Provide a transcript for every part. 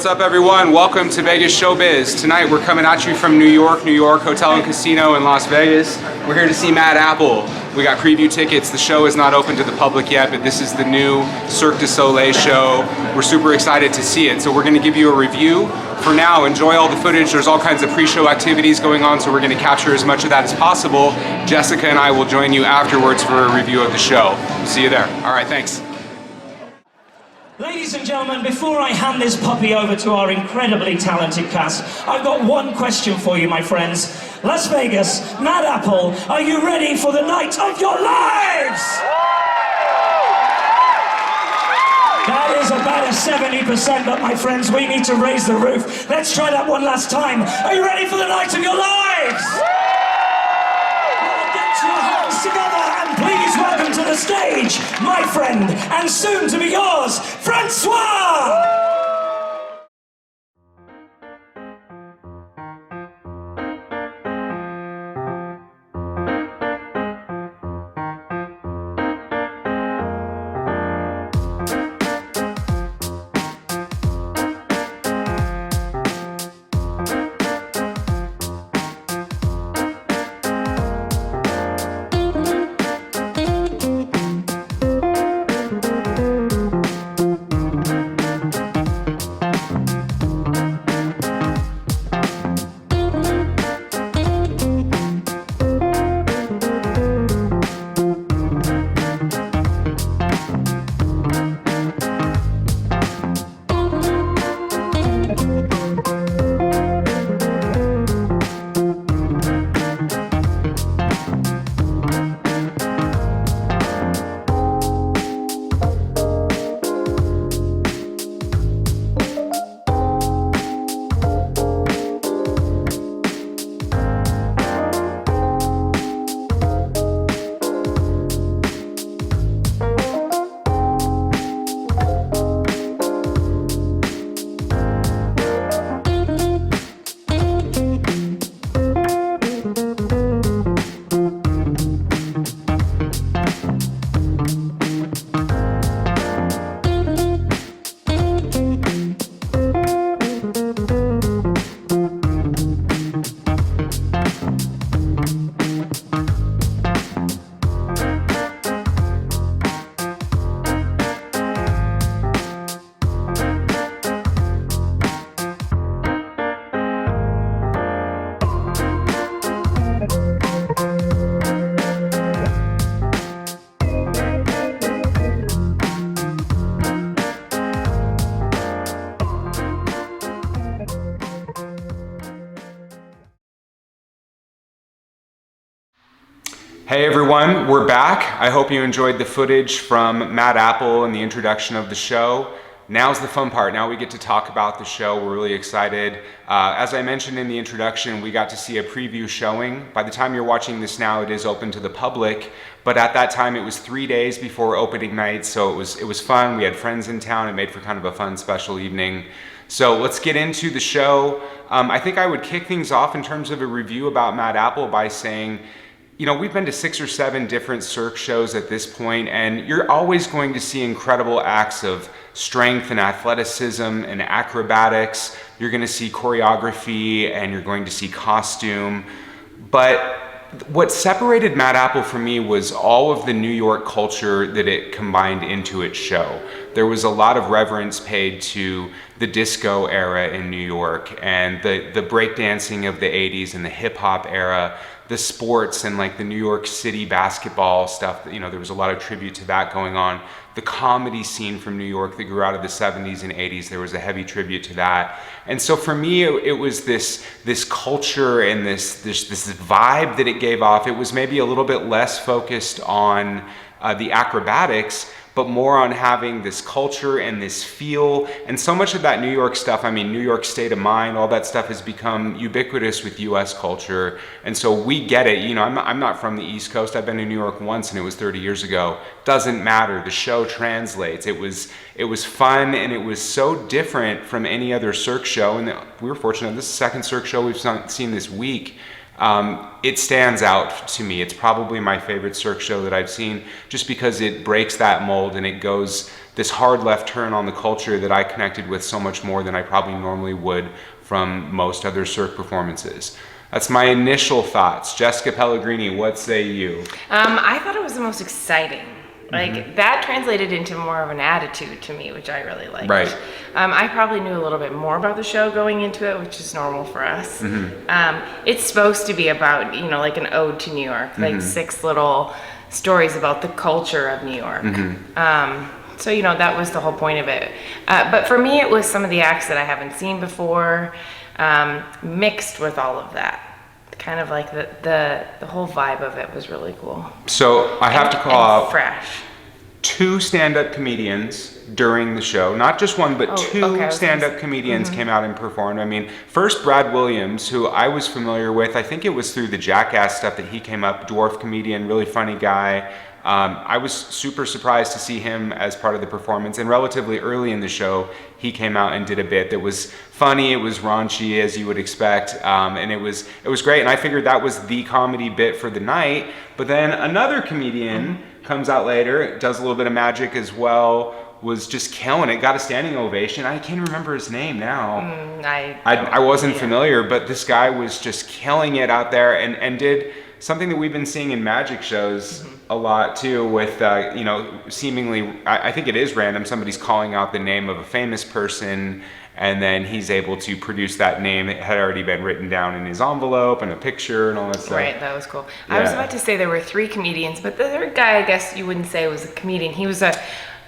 What's up, everyone? Welcome to Vegas Showbiz. Tonight we're coming at you from New York, Hotel and Casino in Las Vegas. We're here to see Mad Apple. We got preview tickets. The show is not open to the public yet, but this is the new Cirque Du Soleil show. We're super excited to see it. So we're going to give you a review. For now, enjoy all the footage. There's all kinds of pre-show activities going on, so we're going to capture as much of that as possible. Jessica and I will join you afterwards for a review of the show. See you there. All right, thanks. Ladies and gentlemen, before I hand this puppy over to our incredibly talented cast, I've got one question for you, my friends. Las Vegas, Mad Apple, are you ready for the night of your lives? That is about a 70%, but my friends, we need to raise the roof. Let's try that one last time. Are you ready for the night of your lives? Well, get your hands together and please welcome to the stage, my friend, and soon to be yours, Francois! Hey everyone, we're back. I hope you enjoyed the footage from Mad Apple and the introduction of the show. Now's the fun part. Now we get to talk about the show. We're really excited. As I mentioned in the introduction, we got to see a preview showing. By the time you're watching this now, it is open to the public. But at that time, it was 3 days before opening night, so it was fun. We had friends in town. It made for kind of a fun special evening. So let's get into the show. I think I would kick things off in terms of a review about Mad Apple by saying, you know, we've been to 6 or 7 different Cirque shows at this point, and you're always going to see incredible acts of strength and athleticism and acrobatics. You're going to see choreography and you're going to see costume. But what separated Mad Apple for me was all of the New York culture that it combined into its show. There was a lot of reverence paid to the disco era in New York and the breakdancing of the 80s and the hip hop era, the sports and like the New York City basketball stuff. You know, there was a lot of tribute to that going on. The comedy scene from New York that grew out of the 70s and 80s, there was a heavy tribute to that. And so for me, it was this culture and this vibe that it gave off. It was maybe a little bit less focused on the acrobatics, but more on having this culture and this feel. And so much of that New York stuff, I mean, New York state of mind, all that stuff has become ubiquitous with US culture. And so we get it. You know, I'm not from the East Coast. I've been to New York once and it was 30 years ago. Doesn't matter. The show translates. It was fun and it was so different from any other Cirque show. And we were fortunate. This is the second Cirque show we've seen this week. It stands out to me. It's probably my favorite Cirque show that I've seen, just because it breaks that mold and it goes this hard left turn on the culture that I connected with so much more than I probably normally would from most other Cirque performances. That's my initial thoughts. Jessica Pellegrini, what say you? I thought it was the most exciting. Like, that translated into more of an attitude to me, which I really liked. Right. I probably knew a little bit more about the show going into it, which is normal for us. It's supposed to be about, you know, like an ode to New York, like 6 little stories about the culture of New York. So, you know, that was the whole point of it. But for me, it was some of the acts that I haven't seen before, mixed with all of that. Kind of like the whole vibe of it was really cool. So I have to call out fresh. 2 stand-up comedians during the show, not just one, but 2 stand-up comedians came out and performed. I mean, first Brad Williams, who I was familiar with, I think it was through the Jackass stuff that he came up, dwarf comedian, really funny guy. I was super surprised to see him as part of the performance, and relatively early in the show, he came out and did a bit that was funny, it was raunchy as you would expect, and it was great, and I figured that was the comedy bit for the night. But then another comedian comes out later, does a little bit of magic as well, was just killing it, got a standing ovation. I can't remember his name now. I wasn't familiar, but this guy was just killing it out there and did something that we've been seeing in magic shows a lot too, with you know, seemingly, I think it is random, somebody's calling out the name of a famous person, and then he's able to produce that name. It had already been written down in his envelope and a picture and all that stuff. Right, that was cool. Yeah. I was about to say there were 3 comedians, but the third guy, I guess you wouldn't say was a comedian. He was a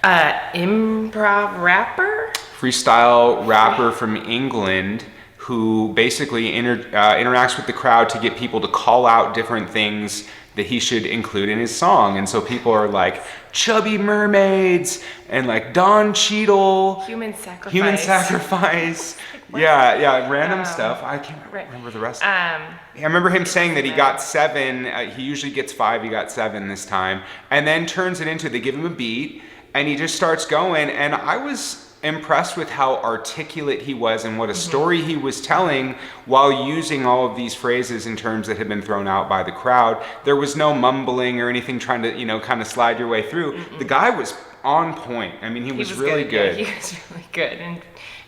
improv rapper? Freestyle rapper from England, who basically interacts with the crowd to get people to call out different things that he should include in his song. And so people are like, chubby mermaids, and like Don Cheadle. Human sacrifice. Human sacrifice. Yeah, random stuff. I can't remember the rest. I remember him saying that he got 7, he usually gets 5, he got 7 this time, and then turns it into, they give him a beat, and he just starts going, and I was impressed with how articulate he was and what a story he was telling while using all of these phrases and terms that had been thrown out by the crowd. There was no mumbling or anything trying to, you know, kind of slide your way through. The guy was on point. I mean, he was really good. Yeah, he was really good and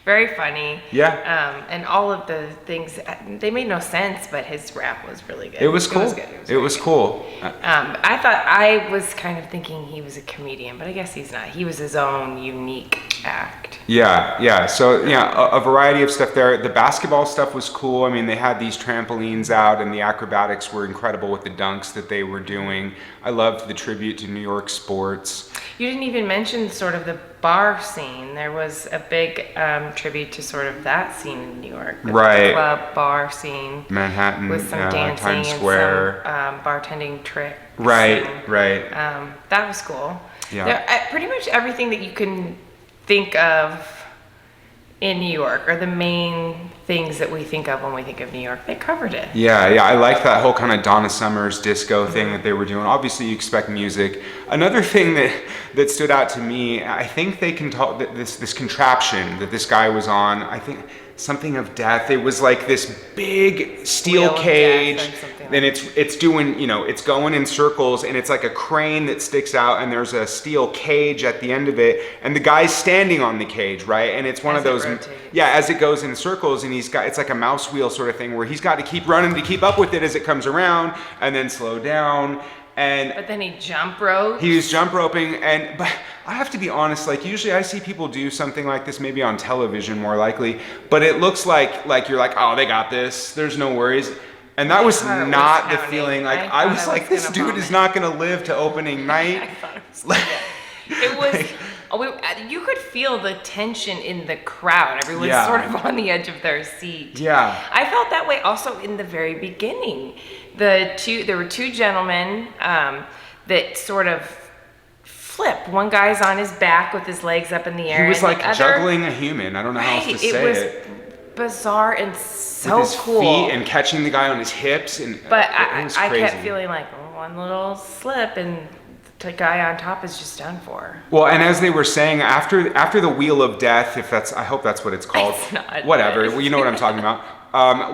very funny. Yeah. And all of the things, they made no sense, but his rap was really good. It was cool. It was cool. I was kind of thinking he was a comedian, but I guess he's not. He was his own unique act. Yeah. So, yeah, a variety of stuff there. The basketball stuff was cool. I mean, they had these trampolines out, and the acrobatics were incredible with the dunks that they were doing. I loved the tribute to New York sports. You didn't even mention sort of the bar scene. There was a big tribute to sort of that scene in New York. The club bar scene. Manhattan, with some dancing Times Square. And some bartending tricks. Right. That was cool. Yeah. Pretty much everything that you can think of in New York, or the main things that we think of when we think of New York, they covered it. Yeah, I like that whole kind of Donna Summers disco thing that they were doing. Obviously, you expect music. Another thing that stood out to me, I think they can talk this contraption that this guy was on. I think something of death. It was like this big steel cage. Then it's doing, you know, it's going in circles, and it's like a crane that sticks out, and there's a steel cage at the end of it, and the guy's standing on the cage, right? And it's one of those, as it goes in circles, and it's like a mouse wheel sort of thing where he's got to keep running to keep up with it as it comes around, and then slow down. But then he jump roped. He was jump roping, but I have to be honest, like usually I see people do something like this, maybe on television more likely, but it looks like you're like, oh, they got this, there's no worries. And that was not the feeling. Like I was like, this dude is not going to live to opening night. I thought it was. You could feel the tension in the crowd. Everyone's sort of on the edge of their seat. Yeah. I felt that way also in the very beginning. There were 2 gentlemen that sort of flip. One guy's on his back with his legs up in the air. He was like juggling a human. I don't know how else to say it. It was bizarre and so with his cool. feet and catching the guy on his hips, and but it was I crazy. kept feeling like one little slip and the guy on top is just done for. Well, and as they were saying, after the Wheel of Death, I hope that's what it's called. It's not, whatever. Well, you know what I'm talking about.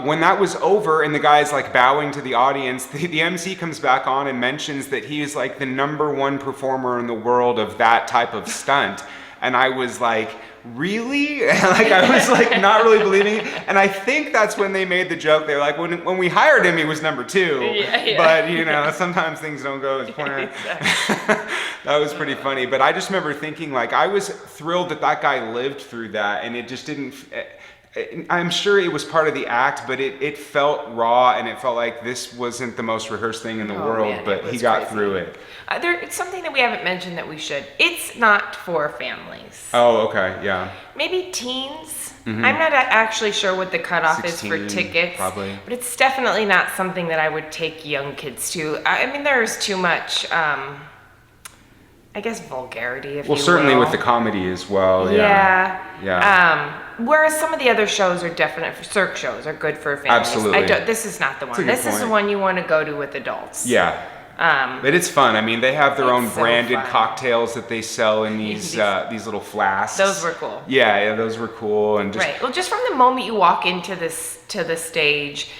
When that was over and the guy's like bowing to the audience, the MC comes back on and mentions that he is like the #1 performer in the world of that type of stunt. And I was like, really? Like, I was like not really believing it. And I think that's when they made the joke. They were like, when we hired him, he was number 2. Yeah. But you know, sometimes things don't go as planned. That was pretty funny. But I just remember thinking, like, I was thrilled that that guy lived through that, and it just didn't. I'm sure it was part of the act, but it felt raw, and it felt like this wasn't the most rehearsed thing in the world, man, but he got through it. It's something that we haven't mentioned that we should. It's not for families. Oh, okay, yeah. Maybe teens. I'm not actually sure what the cutoff is for tickets, probably. But it's definitely not something that I would take young kids to. I mean, there's too much, I guess, vulgarity, if you will. Well, certainly with the comedy as well, yeah. Whereas some of the other shows are definite, Cirque shows are good for families. Absolutely. This is not the one. That's a good This is the point. one you want to go to with adults. Yeah. But it's fun. I mean, they have their own It's so branded fun. cocktails that they sell in these little flasks. Those were cool. Yeah, those were cool. And just, Right. Well, just from the moment you walk into the stage,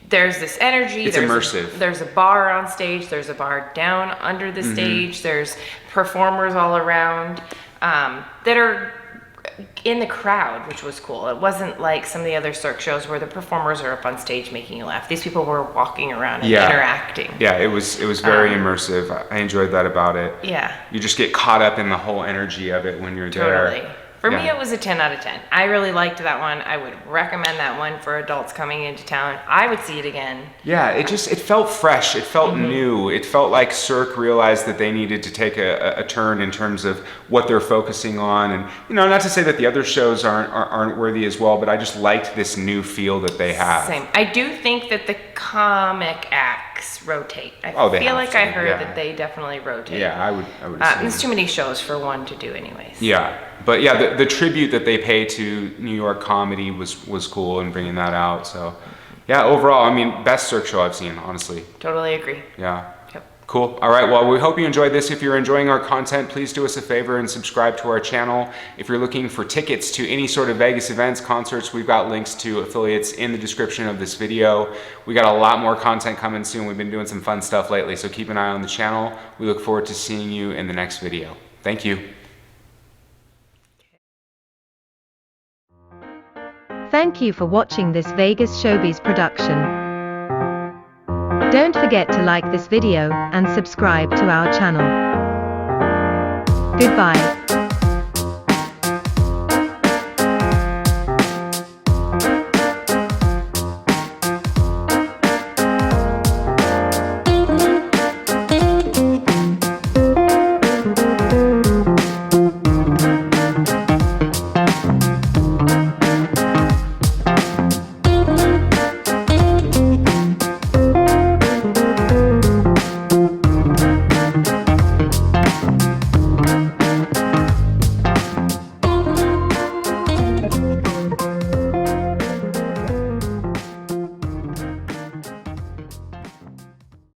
there's this energy. It's immersive. There's a bar on stage. There's a bar down under the stage. There's performers all around that are in the crowd, which was cool. It wasn't like some of the other Cirque shows where the performers are up on stage making you laugh. These people were walking around and interacting. Yeah, it was very immersive. I enjoyed that about it. Yeah. You just get caught up in the whole energy of it when you're there. Totally. For me, it was a 10 out of 10. I really liked that one. I would recommend that one for adults coming into town. I would see it again. Yeah, it felt fresh. It felt new. It felt like Cirque realized that they needed to take a turn in terms of what they're focusing on. And, you know, not to say that the other shows aren't worthy as well, but I just liked this new feel that they have. Same. I do think that the comic acts rotate. I They feel have like to, I heard yeah. that they definitely rotate. Yeah, I would assume. There's too many shows for one to do anyways. Yeah, but yeah, the tribute that they pay to New York comedy was cool, and bringing that out. So, yeah, overall, I mean, best Cirque show I've seen, honestly. Totally agree. Yeah. Yep. Cool. All right. Well, we hope you enjoyed this. If you're enjoying our content, please do us a favor and subscribe to our channel. If you're looking for tickets to any sort of Vegas events, concerts, we've got links to affiliates in the description of this video. We got a lot more content coming soon. We've been doing some fun stuff lately, so keep an eye on the channel. We look forward to seeing you in the next video. Thank you. Thank you for watching this Vegas Showbiz production. Don't forget to like this video and subscribe to our channel. Goodbye.